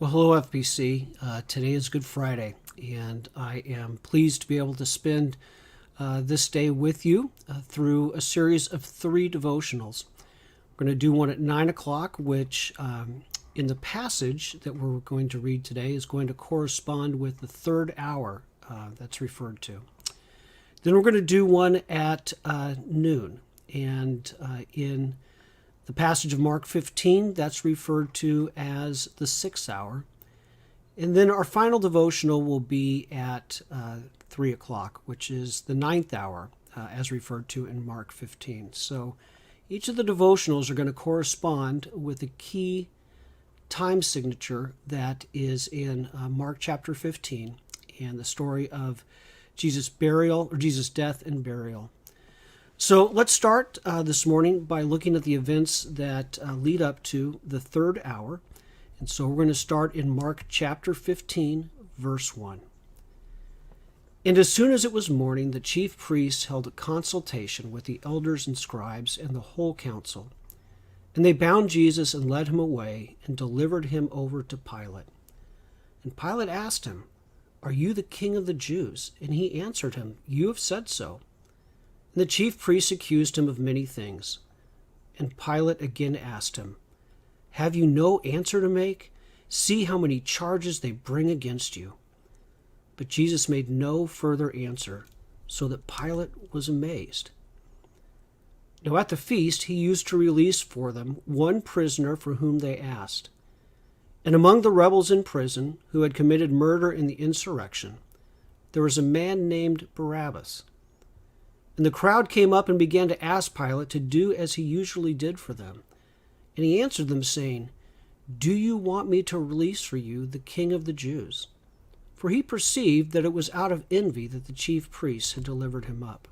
Well, hello, FBC. Today is Good Friday, and I am pleased to be able to spend this day with you through a series of 3 devotionals. We're going to do one at 9 o'clock, which in the passage that we're going to read today is going to correspond with the 3rd hour that's referred to. Then we're going to do one at noon, and in the passage of Mark 15, that's referred to as the 6th hour. And then our final devotional will be at 3 o'clock, which is the 9th hour, as referred to in Mark 15. So each of the devotionals are going to correspond with a key time signature that is in Mark chapter 15 and the story of Jesus' burial, or Jesus' death and burial. So let's start this morning by looking at the events that lead up to the 3rd hour. And so we're going to start in Mark chapter 15, verse 1. And as soon as it was morning, the chief priests held a consultation with the elders and scribes and the whole council. And they bound Jesus and led him away and delivered him over to Pilate. And Pilate asked him, "Are you the king of the Jews?" And he answered him, "You have said so." And the chief priests accused him of many things. And Pilate again asked him, "Have you no answer to make? See how many charges they bring against you." But Jesus made no further answer, so that Pilate was amazed. Now at the feast he used to release for them one prisoner for whom they asked. And among the rebels in prison, who had committed murder in the insurrection, there was a man named Barabbas. And the crowd came up and began to ask Pilate to do as he usually did for them. And he answered them, saying, "Do you want me to release for you the king of the Jews?" For he perceived that it was out of envy that the chief priests had delivered him up.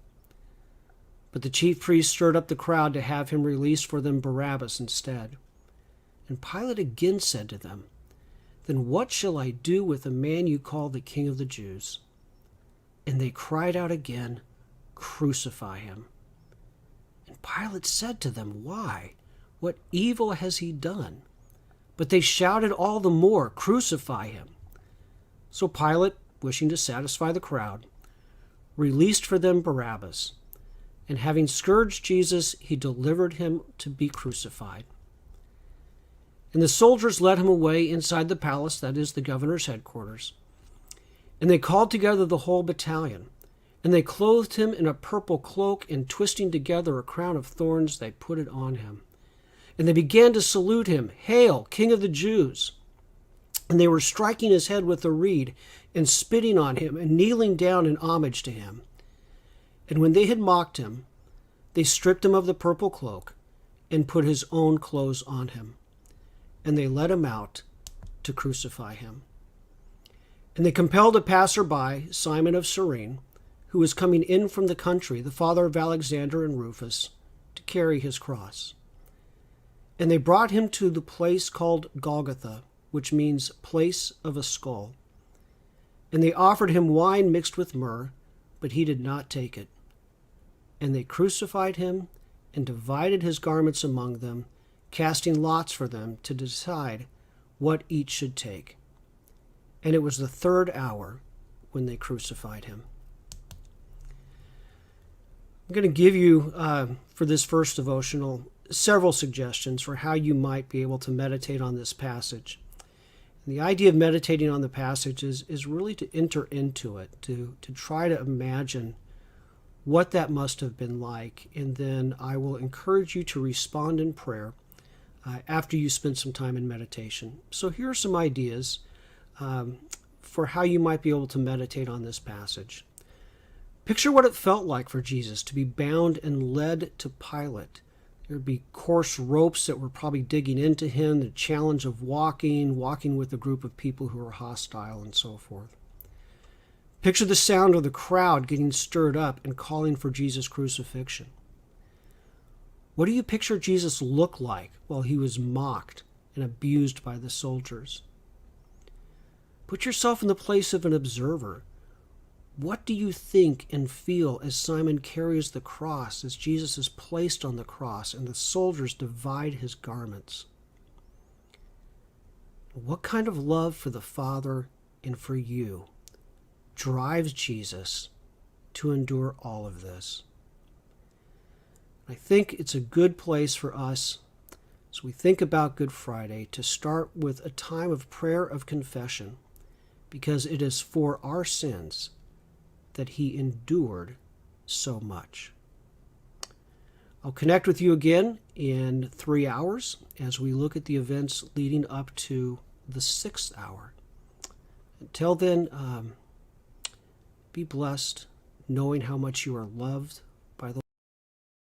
But the chief priests stirred up the crowd to have him release for them Barabbas instead. And Pilate again said to them, "Then what shall I do with the man you call the king of the Jews?" And they cried out again, "Crucify him." And Pilate said to them, "Why? What evil has he done?" But they shouted all the more, "Crucify him." So Pilate, wishing to satisfy the crowd, released for them Barabbas, and having scourged Jesus, he delivered him to be crucified. And the soldiers led him away inside the palace, that is, the governor's headquarters. And they called together the whole battalion. And they clothed him in a purple cloak, and twisting together a crown of thorns, they put it on him. And they began to salute him, "Hail, King of the Jews!" And they were striking his head with a reed, and spitting on him, and kneeling down in homage to him. And when they had mocked him, they stripped him of the purple cloak, and put his own clothes on him. And they led him out to crucify him. And they compelled a passer-by, Simon of Cyrene, who was coming in from the country, the father of Alexander and Rufus, to carry his cross. And they brought him to the place called Golgotha, which means place of a skull. And they offered him wine mixed with myrrh, but he did not take it. And they crucified him and divided his garments among them, casting lots for them to decide what each should take. And it was the 3rd hour when they crucified him. I'm going to give you, for this first devotional, several suggestions for how you might be able to meditate on this passage. And the idea of meditating on the passage is really to enter into it, to try to imagine what that must have been like. And then I will encourage you to respond in prayer after you spend some time in meditation. So here are some ideas for how you might be able to meditate on this passage. Picture what it felt like for Jesus to be bound and led to Pilate. There would be coarse ropes that were probably digging into him, the challenge of walking with a group of people who were hostile, and so forth. Picture the sound of the crowd getting stirred up and calling for Jesus' crucifixion. What do you picture Jesus look like while he was mocked and abused by the soldiers? Put yourself in the place of an observer. What do you think and feel as Simon carries the cross, as Jesus is placed on the cross and the soldiers divide his garments? What kind of love for the Father and for you drives Jesus to endure all of this? I think it's a good place for us, as we think about Good Friday, to start with a time of prayer of confession, because it is for our sins that he endured so much. I'll connect with you again in 3 hours as we look at the events leading up to the 6th hour. Until then, be blessed, knowing how much you are loved